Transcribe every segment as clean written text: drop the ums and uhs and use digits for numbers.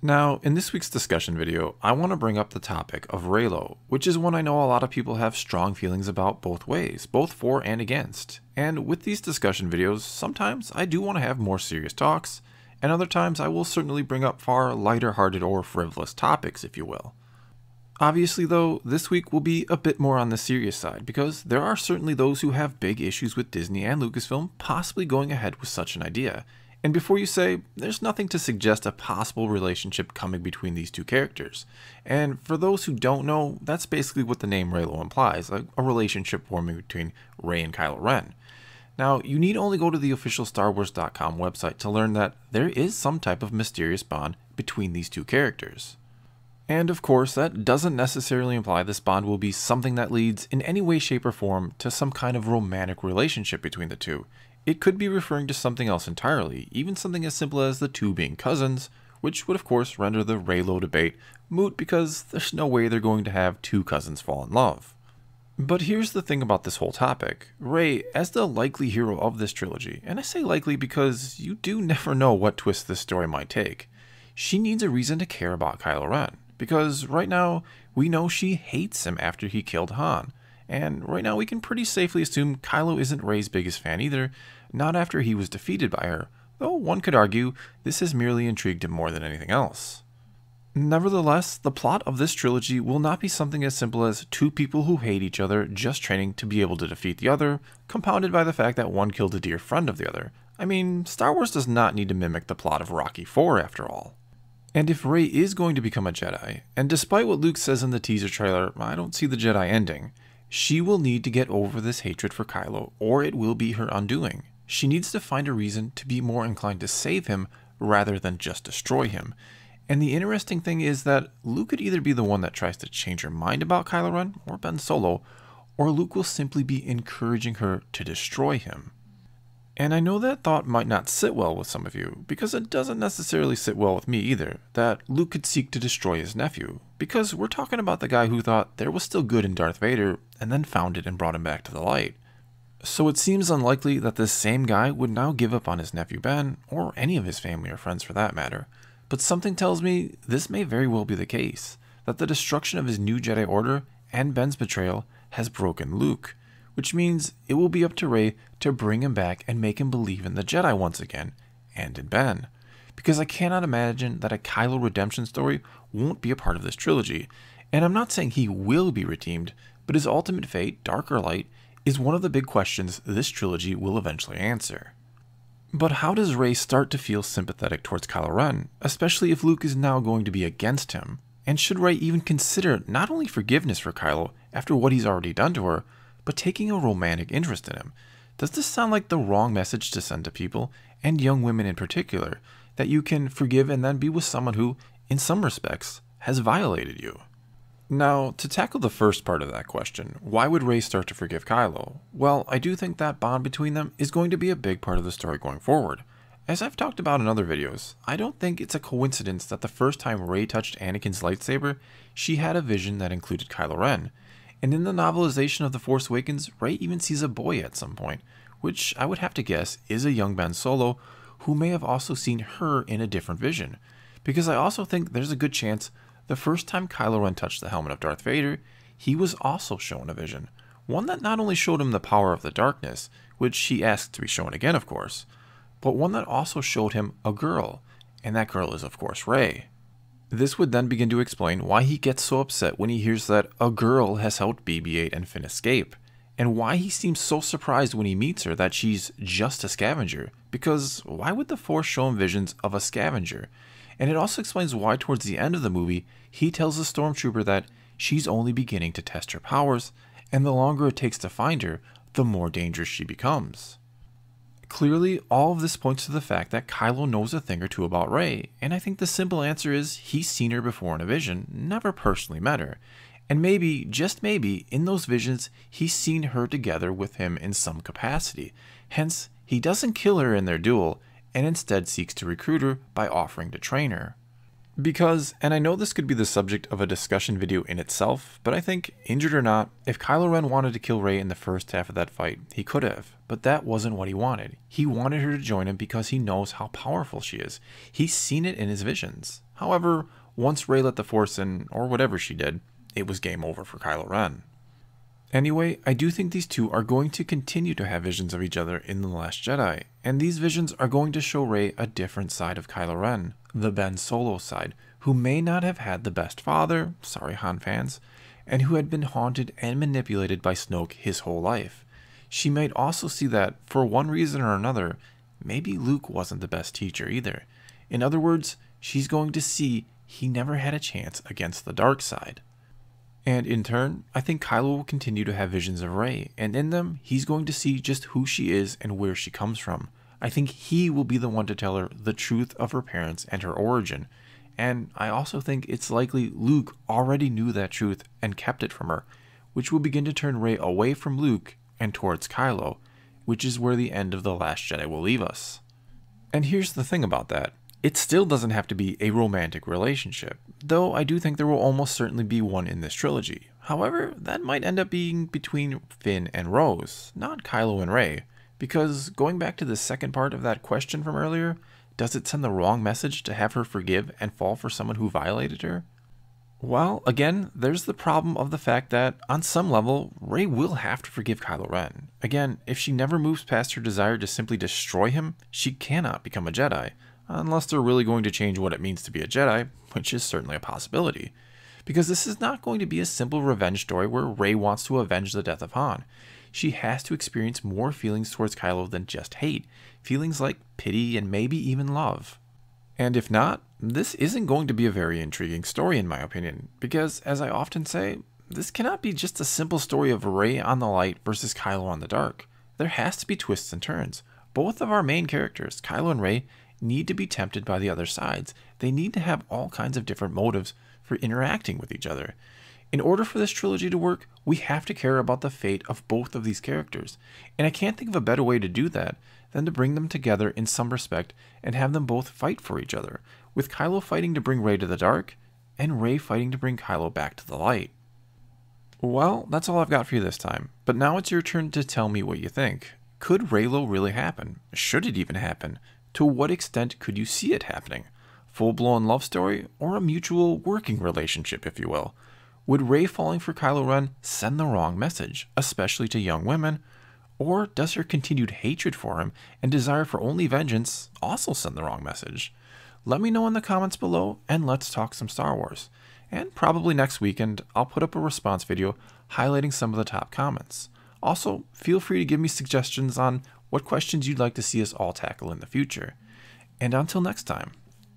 Now, in this week's discussion video, I want to bring up the topic of Reylo, which is one I know a lot of people have strong feelings about both ways, both for and against. And with these discussion videos, sometimes I do want to have more serious talks, and other times I will certainly bring up far lighter-hearted or frivolous topics, if you will. Obviously though, this week will be a bit more on the serious side, because there are certainly those who have big issues with Disney and Lucasfilm possibly going ahead with such an idea. And before you say, there's nothing to suggest a possible relationship coming between these two characters. And for those who don't know, that's basically what the name Reylo implies, a relationship forming between Rey and Kylo Ren. Now, you need only go to the official StarWars.com website to learn that there is some type of mysterious bond between these two characters. And of course, that doesn't necessarily imply this bond will be something that leads in any way, shape, or form to some kind of romantic relationship between the two. It could be referring to something else entirely, even something as simple as the two being cousins, which would of course render the Reylo debate moot because there's no way they're going to have two cousins fall in love. But here's the thing about this whole topic. Rey, as the likely hero of this trilogy, and I say likely because you do never know what twist this story might take, she needs a reason to care about Kylo Ren. Because right now, we know she hates him after he killed Han. And right now we can pretty safely assume Kylo isn't Rey's biggest fan either, not after he was defeated by her, though one could argue this has merely intrigued him more than anything else. Nevertheless, the plot of this trilogy will not be something as simple as two people who hate each other just training to be able to defeat the other, compounded by the fact that one killed a dear friend of the other. I mean, Star Wars does not need to mimic the plot of Rocky IV after all. And if Rey is going to become a Jedi, and despite what Luke says in the teaser trailer, I don't see the Jedi ending, she will need to get over this hatred for Kylo, or it will be her undoing. She needs to find a reason to be more inclined to save him rather than just destroy him. And the interesting thing is that Luke could either be the one that tries to change her mind about Kylo Ren or Ben Solo, or Luke will simply be encouraging her to destroy him. And I know that thought might not sit well with some of you, because it doesn't necessarily sit well with me either, that Luke could seek to destroy his nephew, because we're talking about the guy who thought there was still good in Darth Vader, and then found it and brought him back to the light. So it seems unlikely that this same guy would now give up on his nephew Ben, or any of his family or friends for that matter, but something tells me this may very well be the case, that the destruction of his new Jedi Order and Ben's betrayal has broken Luke, which means it will be up to Rey to bring him back and make him believe in the Jedi once again, and in Ben. Because I cannot imagine that a Kylo redemption story won't be a part of this trilogy, and I'm not saying he will be redeemed, but his ultimate fate, dark or light, is one of the big questions this trilogy will eventually answer. But how does Rey start to feel sympathetic towards Kylo Ren, especially if Luke is now going to be against him? And should Rey even consider not only forgiveness for Kylo after what he's already done to her, but taking a romantic interest in him? Does this sound like the wrong message to send to people, and young women in particular, that you can forgive and then be with someone who, in some respects, has violated you? Now, to tackle the first part of that question, why would Rey start to forgive Kylo? Well, I do think that bond between them is going to be a big part of the story going forward. As I've talked about in other videos, I don't think it's a coincidence that the first time Rey touched Anakin's lightsaber, she had a vision that included Kylo Ren. And in the novelization of The Force Awakens, Rey even sees a boy at some point, which I would have to guess is a young Ben Solo, who may have also seen her in a different vision. Because I also think there's a good chance the first time Kylo Ren touched the helmet of Darth Vader, he was also shown a vision. One that not only showed him the power of the darkness, which he asked to be shown again of course, but one that also showed him a girl, and that girl is of course Rey. This would then begin to explain why he gets so upset when he hears that a girl has helped BB-8 and Finn escape, and why he seems so surprised when he meets her that she's just a scavenger, because why would the Force show him visions of a scavenger? And it also explains why towards the end of the movie, he tells the stormtrooper that she's only beginning to test her powers, and the longer it takes to find her, the more dangerous she becomes. Clearly, all of this points to the fact that Kylo knows a thing or two about Rey, and I think the simple answer is he's seen her before in a vision, never personally met her. And maybe, just maybe, in those visions, he's seen her together with him in some capacity. Hence, he doesn't kill her in their duel, and instead seeks to recruit her by offering to train her. Because, and I know this could be the subject of a discussion video in itself, but I think, injured or not, if Kylo Ren wanted to kill Rey in the first half of that fight, he could have. But that wasn't what he wanted. He wanted her to join him because he knows how powerful she is. He's seen it in his visions. However, once Rey let the Force in, or whatever she did, it was game over for Kylo Ren. Anyway, I do think these two are going to continue to have visions of each other in The Last Jedi, and these visions are going to show Rey a different side of Kylo Ren, the Ben Solo side, who may not have had the best father, sorry Han fans, and who had been haunted and manipulated by Snoke his whole life. She might also see that, for one reason or another, maybe Luke wasn't the best teacher either. In other words, she's going to see he never had a chance against the dark side. And in turn, I think Kylo will continue to have visions of Rey, and in them, he's going to see just who she is and where she comes from. I think he will be the one to tell her the truth of her parents and her origin. And I also think it's likely Luke already knew that truth and kept it from her, which will begin to turn Rey away from Luke and towards Kylo, which is where the end of The Last Jedi will leave us. And here's the thing about that. It still doesn't have to be a romantic relationship, though I do think there will almost certainly be one in this trilogy. However, that might end up being between Finn and Rose, not Kylo and Rey, because going back to the second part of that question from earlier, does it send the wrong message to have her forgive and fall for someone who violated her? Well, again, there's the problem of the fact that, on some level, Rey will have to forgive Kylo Ren. Again, if she never moves past her desire to simply destroy him, she cannot become a Jedi. Unless they're really going to change what it means to be a Jedi, which is certainly a possibility. Because this is not going to be a simple revenge story where Rey wants to avenge the death of Han. She has to experience more feelings towards Kylo than just hate, feelings like pity and maybe even love. And if not, this isn't going to be a very intriguing story in my opinion, because as I often say, this cannot be just a simple story of Rey on the light versus Kylo on the dark. There has to be twists and turns. Both of our main characters, Kylo and Rey, need to be tempted by the other sides. They need to have all kinds of different motives for interacting with each other. In order for this trilogy to work, we have to care about the fate of both of these characters, and I can't think of a better way to do that than to bring them together in some respect and have them both fight for each other, with Kylo fighting to bring Rey to the dark, and Rey fighting to bring Kylo back to the light. Well, that's all I've got for you this time, but now it's your turn to tell me what you think. Could Reylo really happen? Should it even happen? To what extent could you see it happening? Full-blown love story, or a mutual working relationship, if you will? Would Rey falling for Kylo Ren send the wrong message, especially to young women? Or does her continued hatred for him and desire for only vengeance also send the wrong message? Let me know in the comments below, and let's talk some Star Wars. And probably next weekend, I'll put up a response video highlighting some of the top comments. Also, feel free to give me suggestions on what questions you'd like to see us all tackle in the future. And until next time,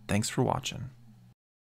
thanks for watching.